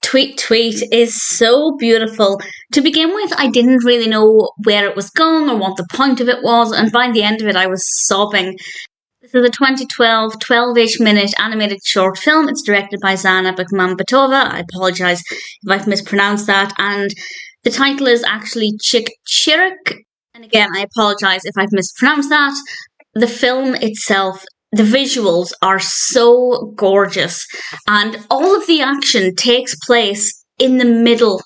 Tweet Tweet is so beautiful. To begin with, I didn't really know where it was going or what the point of it was, and by the end of it, I was sobbing. This is a 2012 12-ish minute animated short film. It's directed by Zhanna Bekmambetova. I apologise if I've mispronounced that. And the title is actually Chik-Chirik. And again, I apologise if I've mispronounced that. The film itself, the visuals are so gorgeous. And all of the action takes place in the middle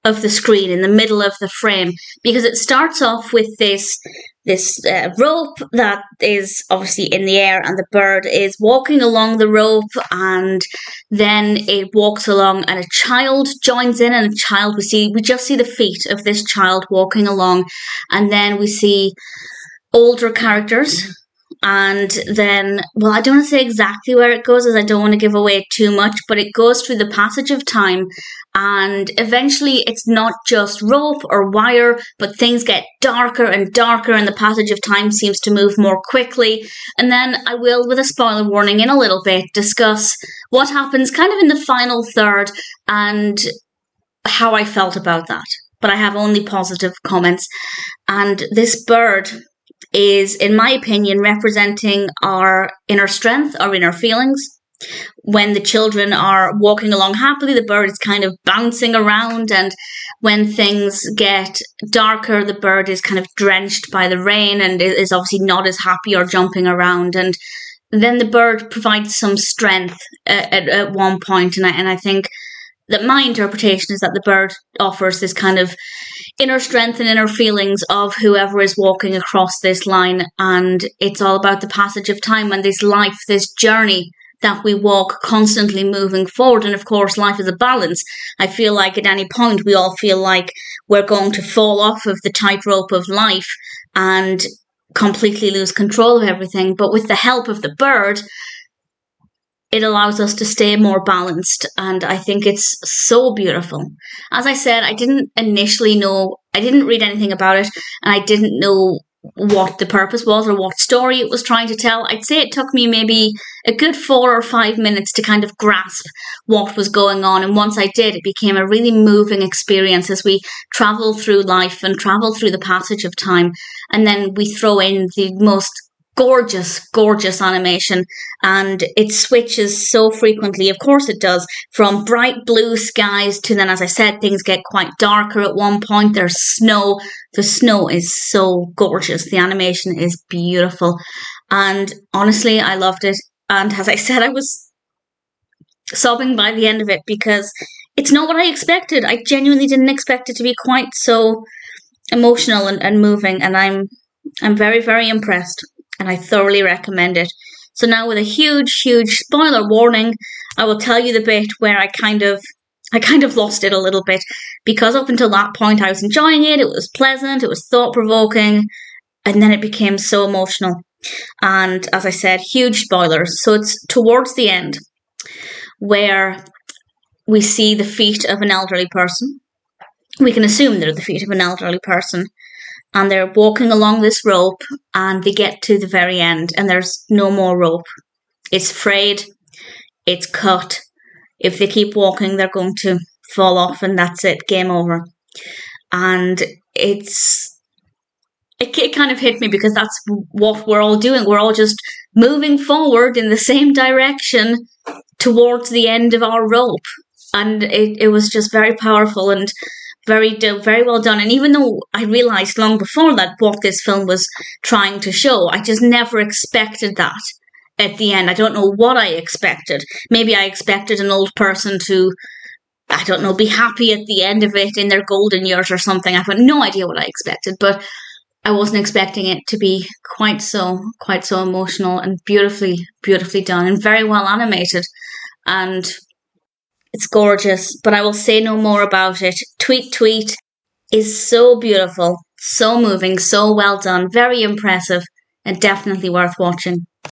of the screen, in the middle of the frame, because it starts off with this rope that is obviously in the air, and the bird is walking along the rope, and then it walks along and a child joins in, and we just see the feet of this child walking along, and then we see older characters. And then, well, I don't want to say exactly where it goes, as I don't want to give away too much, but it goes through the passage of time, and eventually it's not just rope or wire, but things get darker and darker, and the passage of time seems to move more quickly. And then I will, with a spoiler warning in a little bit, discuss what happens kind of in the final third and how I felt about that. But I have only positive comments. And this bird is, in my opinion, representing our inner strength, our inner feelings. When the children are walking along happily, the bird is kind of bouncing around, and when things get darker, the bird is kind of drenched by the rain and is obviously not as happy or jumping around. And then the bird provides some strength at one point, and I think that my interpretation is that the bird offers this kind of inner strength and inner feelings of whoever is walking across this line. And it's all about the passage of time and this life, this journey that we walk, constantly moving forward. And of course, life is a balance. I feel like at any point we all feel like we're going to fall off of the tightrope of life and completely lose control of everything. But with the help of the bird, it allows us to stay more balanced, and I think it's so beautiful. As I said, I didn't read anything about it, and I didn't know what the purpose was or what story it was trying to tell. I'd say it took me maybe a good 4 or 5 minutes to kind of grasp what was going on, and once I did, it became a really moving experience as we travel through life and travel through the passage of time, and then we throw in the most gorgeous animation, and it switches so frequently. Of course it does, from bright blue skies to then, as I said, things get quite darker at one point. There's snow. The snow is so gorgeous. The animation is beautiful, and honestly, I loved it. And as I said, I was sobbing by the end of it because it's not what I expected. I genuinely didn't expect it to be quite so emotional and moving, and I'm very, very impressed. And I thoroughly recommend it. So now, with a huge spoiler warning, I will tell you the bit where I kind of lost it a little bit, because up until that point I was enjoying it. It was pleasant, it was thought-provoking, and then it became so emotional. And as I said, huge spoilers. So it's towards the end where we see the feet of an elderly person. We can assume they're the feet of an elderly person. And they're walking along this rope, and they get to the very end, and there's no more rope. It's frayed, it's cut. If they keep walking, they're going to fall off, and that's it, game over. And it kind of hit me, because that's what we're all doing. We're all just moving forward in the same direction towards the end of our rope. And it was just very powerful and very well done. And even though I realised long before that what this film was trying to show, I just never expected that at the end. I don't know what I expected. Maybe I expected an old person to, I don't know, be happy at the end of it in their golden years or something. I've got no idea what I expected, but I wasn't expecting it to be quite so emotional and beautifully done and very well animated. And it's gorgeous, but I will say no more about it. Tweet Tweet is so beautiful, so moving, so well done, very impressive, and definitely worth watching.